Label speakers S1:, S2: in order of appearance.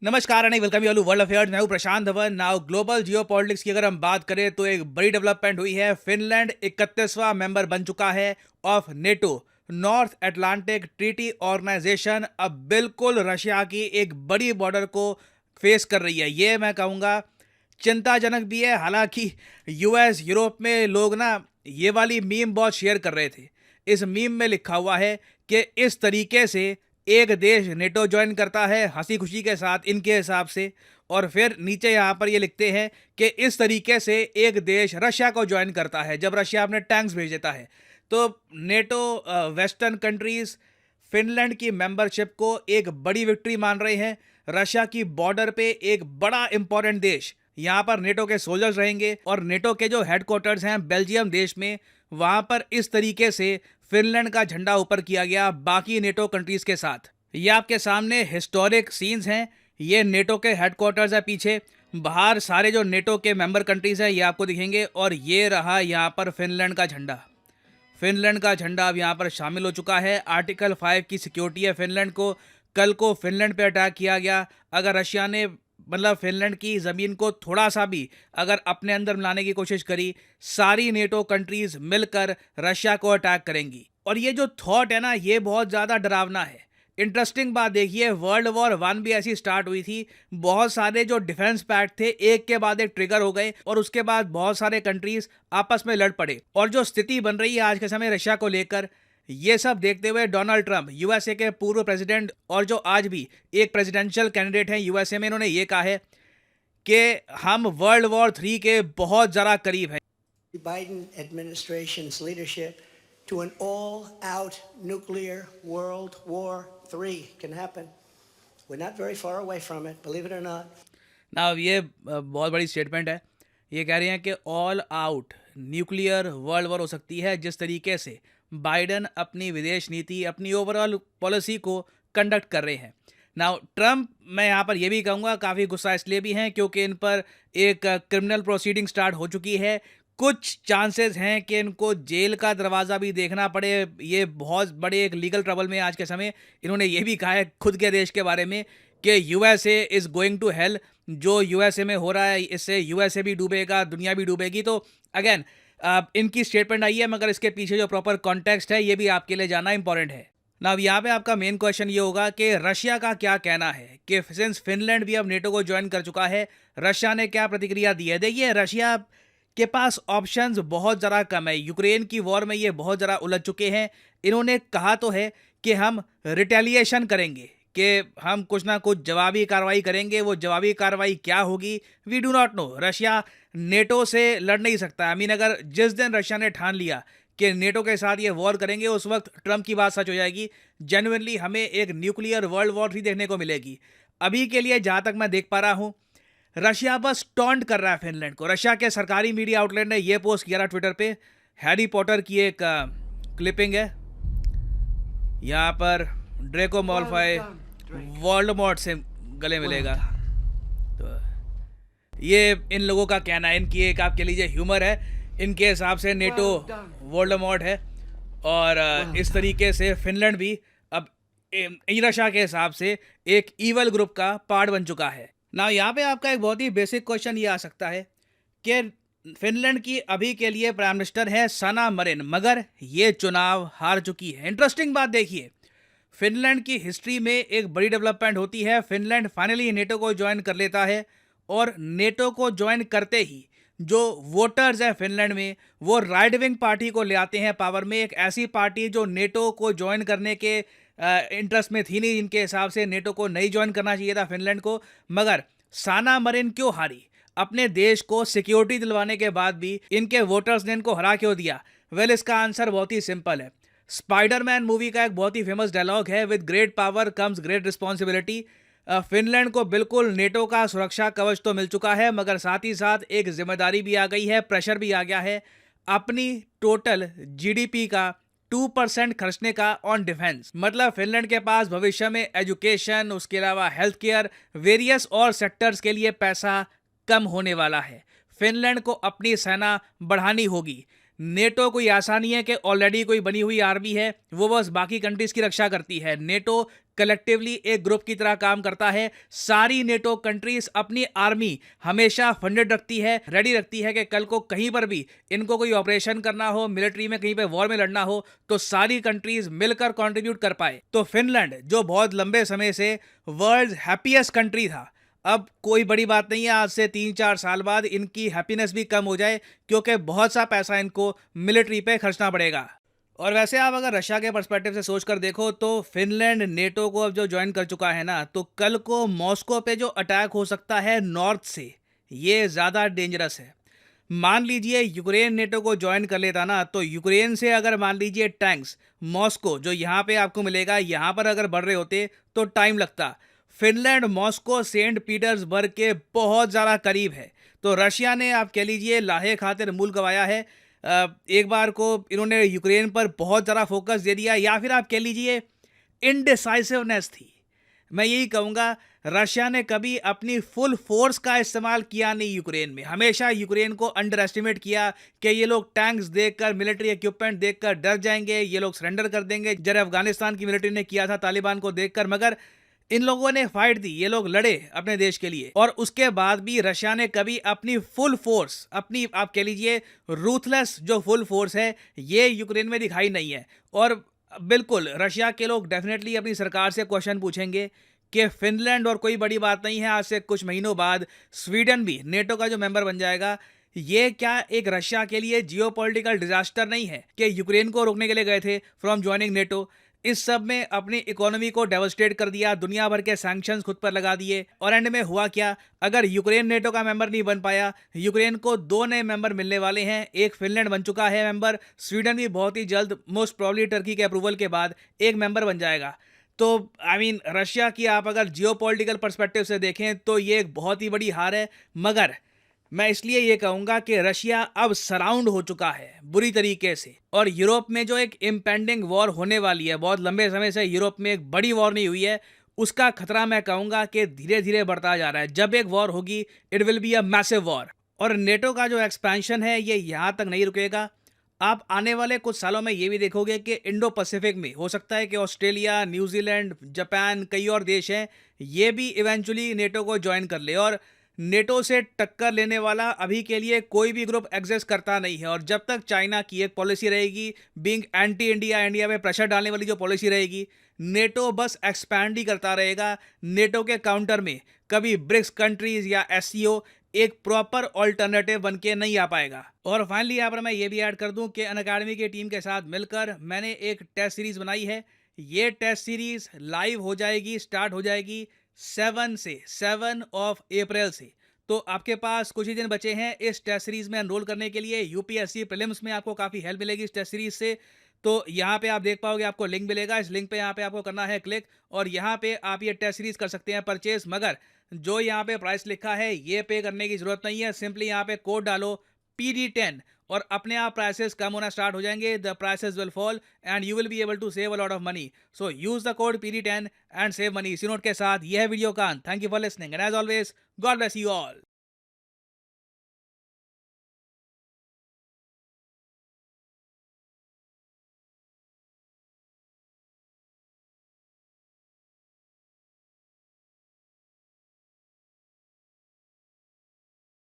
S1: नमस्कार and welcome you all world affairs. मैं हूं प्रशांत धवन। नाउ ग्लोबल जियोपॉलिटिक्स की अगर हम बात करें तो एक बड़ी डेवलपमेंट हुई है। फिनलैंड 31वां मेंबर बन चुका है of NATO, North Atlantic Treaty Organization. अब बिल्कुल रशिया की एक बड़ी बॉर्डर को फेस कर रही है। ये मैं कहूँगा चिंताजनक भी है। हालांकि यूएस यूरोप में लोग ना ये वाली मीम बहुत शेयर कर रहे थे। इस मीम में लिखा हुआ है कि इस तरीके से एक देश नेटो ज्वाइन करता है हंसी खुशी के साथ इनके हिसाब से, और फिर नीचे यहाँ पर ये लिखते हैं कि इस तरीके से एक देश रशिया को ज्वाइन करता है जब रशिया अपने टैंक्स भेज देता है। तो नेटो वेस्टर्न कंट्रीज फिनलैंड की मेंबरशिप को एक बड़ी विक्ट्री मान रहे हैं। रशिया की बॉर्डर पे एक बड़ा इंपॉर्टेंट देश, यहाँ पर नेटो के सोल्जर्स रहेंगे और नेटो के जो हेडक्वार्टर्स हैं बेल्जियम देश में, वहाँ पर इस तरीके से फिनलैंड का झंडा ऊपर किया गया बाकी नेटो कंट्रीज के साथ। ये आपके सामने हिस्टोरिक सीन्स हैं। ये नेटो के हेडक्वार्टर्स है पीछे, बाहर सारे जो नेटो के मेंबर कंट्रीज हैं ये आपको दिखेंगे, और ये रहा यहाँ पर फिनलैंड का झंडा। फिनलैंड का झंडा अब यहाँ पर शामिल हो चुका है। आर्टिकल 5 की सिक्योरिटी है फिनलैंड को। कल को फिनलैंड पे अटैक किया गया, अगर रशिया ने फिनलैंड की ज़मीन को थोड़ा सा भी अगर अपने अंदर मिलाने की कोशिश करी, सारी नेटो कंट्रीज मिलकर रशिया को अटैक करेंगी। और ये जो थॉट है ना, ये बहुत ज़्यादा डरावना है। इंटरेस्टिंग बात देखिए, वर्ल्ड वॉर 1 भी ऐसी स्टार्ट हुई थी। बहुत सारे जो डिफेंस पैक्ट थे एक के बाद एक ट्रिगर हो गए और उसके बाद बहुत सारे कंट्रीज आपस में लड़ पड़े। और जो स्थिति बन रही है आज के समय रशिया को लेकर, ये सब देखते हुए डोनाल्ड ट्रंप, यूएसए के पूर्व प्रेसिडेंट और जो आज भी एक प्रेसिडेंशियल कैंडिडेट हैं यूएसए में, इन्होंने ये कहा है कि हम वर्ल्ड वॉर 3 के बहुत ज़रा करीब हैं।
S2: The Biden administration's leadership to an all-out nuclear World War III can happen. We're not very far away from it, believe it or not.
S1: ना ये बहुत बड़ी स्टेटमेंट है। ये कह रहे हैं कि all out nuclear world war हो सकती है जिस तरीके से बाइडन अपनी विदेश नीति, अपनी ओवरऑल पॉलिसी को कंडक्ट कर रहे हैं। नाउ ट्रंप, मैं यहाँ पर यह भी कहूँगा, काफ़ी गुस्सा इसलिए भी हैं क्योंकि इन पर एक क्रिमिनल प्रोसीडिंग स्टार्ट हो चुकी है। कुछ चांसेस हैं कि इनको जेल का दरवाज़ा भी देखना पड़े। ये बहुत बड़े एक लीगल ट्रबल में आज के समय। इन्होंने ये भी कहा है खुद के देश के बारे में कि USA is going to hell. जो यूएसए में हो रहा है इससे यूएसए भी डूबेगा, दुनिया भी डूबेगी। तो अगेन इनकी स्टेटमेंट आई है, मगर इसके पीछे जो प्रॉपर कॉन्टेक्स्ट है ये भी आपके लिए जानना इंपॉर्टेंट है। ना अब यहाँ पे आपका मेन क्वेश्चन ये होगा कि रशिया का क्या कहना है कि सिंस फिनलैंड भी अब नेटो को ज्वाइन कर चुका है, रशिया ने क्या प्रतिक्रिया दी है। देखिए, रशिया के पास ऑप्शंस बहुत ज़रा कम है। यूक्रेन की वॉर में ये बहुत ज़रा उलझ चुके हैं। इन्होंने कहा तो है कि हम रिटेलिएशन करेंगे, कि हम कुछ ना कुछ जवाबी कार्रवाई करेंगे। वो जवाबी कार्रवाई क्या होगी we do not know. Russia NATO से लड़ नहीं सकता। आई मीन, अगर जिस दिन रशिया ने ठान लिया कि नेटो के साथ ये वॉर करेंगे, उस वक्त ट्रंप की बात सच हो जाएगी। जेन्युइनली हमें एक न्यूक्लियर वर्ल्ड वॉर 3 देखने को मिलेगी। अभी के लिए जहाँ तक मैं देख पा रहा हूँ, रशिया बस टॉन्ट कर रहा है फिनलैंड को। रशिया के सरकारी मीडिया आउटलेट ने यह पोस्ट किया था ट्विटर पे। हैरी पॉटर की एक क्लिपिंग है, यहाँ पर ड्रेको मॉल्फॉय वोल्डेमॉर्ट से गले मिलेगा। तो ये इन लोगों का कहना है, इनकी एक आप कह लीजिए ह्यूमर है। इनके हिसाब से नेटो वोल्डेमॉर्ट है और इस तरीके से फिनलैंड भी अब रशिया के हिसाब से एक ईवल ग्रुप का पार्ट बन चुका है। ना यहाँ पे आपका एक बहुत ही बेसिक क्वेश्चन ये आ सकता है कि फिनलैंड की अभी के लिए प्राइम मिनिस्टर है सना मरिन, मगर ये चुनाव हार चुकी है। इंटरेस्टिंग बात देखिए, फिनलैंड की हिस्ट्री में एक बड़ी डेवलपमेंट होती है। फिनलैंड फाइनली नेटो को ज्वाइन कर लेता है, और नेटो को ज्वाइन करते ही जो वोटर्स हैं फिनलैंड में, वो राइट विंग पार्टी को ले आते हैं पावर में। एक ऐसी पार्टी जो नेटो को ज्वाइन करने के इंटरेस्ट में थी नहीं, इनके हिसाब से नेटो को नहीं ज्वाइन करना चाहिए था फिनलैंड को। मगर साना मरिन क्यों हारी? अपने देश को सिक्योरिटी दिलवाने के बाद भी इनके वोटर्स ने इनको हरा क्यों दिया? वेल, इसका आंसर बहुत ही सिंपल है। स्पाइडरमैन मूवी का एक बहुत ही फेमस डायलॉग है, with great power comes great responsibility. Finland को बिल्कुल नेटो का सुरक्षा कवच तो मिल चुका है, मगर साथ ही साथ एक जिम्मेदारी भी आ गई है, प्रेशर भी आ गया है अपनी टोटल जीडीपी का 2% खर्चने का ऑन डिफेंस। मतलब फिनलैंड के पास भविष्य में एजुकेशन, उसके अलावा हेल्थ केयर, वेरियस और सेक्टर्स के लिए पैसा कम होने वाला है। फिनलैंड को अपनी सेना बढ़ानी होगी। नेटो कोई ऐसा नहीं है कि ऑलरेडी कोई बनी हुई आर्मी है, वो बस बाकी कंट्रीज की रक्षा करती है। नेटो कलेक्टिवली एक ग्रुप की तरह काम करता है। सारी नेटो कंट्रीज अपनी आर्मी हमेशा फंडेड रखती है, रेडी रखती है कि कल को कहीं पर भी इनको कोई ऑपरेशन करना हो, मिलिट्री में कहीं पे वॉर में लड़ना हो, तो सारी कंट्रीज मिलकर कंट्रीब्यूट कर पाए। तो फिनलैंड जो बहुत लंबे समय से वर्ल्ड हैप्पीएस्ट कंट्री था, अब कोई बड़ी बात नहीं है आज से 3-4 साल बाद इनकी हैप्पीनेस भी कम हो जाए, क्योंकि बहुत सा पैसा इनको मिलिट्री पे खर्चना पड़ेगा। और वैसे आप अगर रशिया के पर्सपेक्टिव से सोच कर देखो तो फिनलैंड नेटो को अब जो ज्वाइन कर चुका है ना, तो कल को मॉस्को पे जो अटैक हो सकता है नॉर्थ से, ये ज़्यादा डेंजरस है। मान लीजिए यूक्रेन नेटो को ज्वाइन कर लेता ना, तो यूक्रेन से अगर मान लीजिए टैंक्स मॉस्को जो यहाँ पे आपको मिलेगा, यहाँ पर अगर बढ़ रहे होते तो टाइम लगता। फिनलैंड मॉस्को सेंट पीटर्सबर्ग के बहुत ज़्यादा करीब है, तो रशिया ने आप कह लीजिए लाहे खातिर मूल गंवाया है। एक बार को इन्होंने यूक्रेन पर बहुत ज़्यादा फोकस दे दिया, या फिर आप कह लीजिए इनडिसाइसिवनेस थी। मैं यही कहूँगा, रशिया ने कभी अपनी फुल फोर्स का इस्तेमाल किया नहीं यूक्रेन में, हमेशा यूक्रेन को अंडर एस्टिमेट किया कि ये लोग टैंक्स देखकर, मिलिट्री इक्विपमेंट देखकर डर जाएंगे, ये लोग सरेंडर कर देंगे, जैसे अफगानिस्तान की मिलिट्री ने किया था तालिबान को देखकर। मगर इन लोगों ने फाइट दी, ये लोग लड़े अपने देश के लिए, और उसके बाद भी रशिया ने कभी अपनी फुल फोर्स, अपनी आप कह लीजिए रूथलेस जो फुल फोर्स है, ये यूक्रेन में दिखाई नहीं है। और बिल्कुल रशिया के लोग डेफिनेटली अपनी सरकार से क्वेश्चन पूछेंगे कि फिनलैंड और कोई बड़ी बात नहीं है, आज से कुछ महीनों बाद स्वीडन भी नेटो का जो मेंबर बन जाएगा। ये क्या एक रशिया के लिए जियोपॉलिटिकल डिजास्टर नहीं है कि यूक्रेन को रोकने के लिए गए थे फ्रॉम ज्वाइनिंग नेटो, इस सब में अपनी इकोनॉमी को डेवस्टेट कर दिया, दुनिया भर के सैंक्शंस खुद पर लगा दिए, और एंड में हुआ क्या? अगर यूक्रेन नेटो का मेंबर नहीं बन पाया, यूक्रेन को 2 नए मेंबर मिलने वाले हैं। एक फिनलैंड बन चुका है मेंबर, स्वीडन भी बहुत ही जल्द मोस्ट प्रॉब्ली टर्की के अप्रूवल के बाद एक मेंबर बन जाएगा। तो रशिया की आप अगर जियोपॉलिटिकल पर्सपेक्टिव से देखें तो ये एक बहुत ही बड़ी हार है। मगर मैं इसलिए ये कहूँगा कि रशिया अब सराउंड हो चुका है बुरी तरीके से, और यूरोप में जो एक इम्पेंडिंग वॉर होने वाली है, बहुत लंबे समय से यूरोप में एक बड़ी वॉर नहीं हुई है, उसका खतरा मैं कहूँगा कि धीरे धीरे बढ़ता जा रहा है। जब एक वॉर होगी, it will be a massive war. और नेटो का जो एक्सपेंशन है ये यहाँ तक नहीं रुकेगा। आप आने वाले कुछ सालों में ये भी देखोगे कि इंडो पैसिफिक में हो सकता है कि ऑस्ट्रेलिया, न्यूजीलैंड, जापान, कई और देश हैं, ये भी इवेंचुअली नेटो को ज्वाइन कर ले। और नेटो से टक्कर लेने वाला अभी के लिए कोई भी ग्रुप एग्जिस्ट करता नहीं है। और जब तक चाइना की एक पॉलिसी रहेगी, बीइंग एंटी इंडिया, इंडिया में प्रेशर डालने वाली जो पॉलिसी रहेगी, नेटो बस एक्सपैंड ही करता रहेगा। नेटो के काउंटर में कभी ब्रिक्स कंट्रीज या एससीओ एक प्रॉपर ऑल्टरनेटिव बन के नहीं आ पाएगा। और फाइनली यहाँ पर मैं ये भी ऐड कर दूं कि अनअकैडमी की टीम के साथ मिलकर मैंने एक टेस्ट सीरीज बनाई है। ये टेस्ट सीरीज लाइव हो जाएगी, स्टार्ट हो जाएगी 7 अप्रैल से। तो आपके पास कुछ ही दिन बचे हैं इस टेस्ट सीरीज में एनरोल करने के लिए। यूपीएससी प्रीलिम्स में आपको काफ़ी हेल्प मिलेगी इस टेस्ट सीरीज से। तो यहाँ पे आप देख पाओगे, आपको लिंक मिलेगा, इस लिंक पे यहाँ पे आपको करना है क्लिक, और यहाँ पे आप ये टेस्ट सीरीज कर सकते हैं परचेज। मगर जो यहाँ पे प्राइस लिखा है ये पे करने की जरूरत नहीं है, सिंपली यहाँ पे कोड डालो PD10 और अपने आप प्राइसेस कम होना स्टार्ट हो जाएंगे। The prices will fall and you will be able to save a lot of money. So use the code PD10 and save money. इसी नोट के साथ यह वीडियो का अंत। Thank you for listening and as always God bless you all.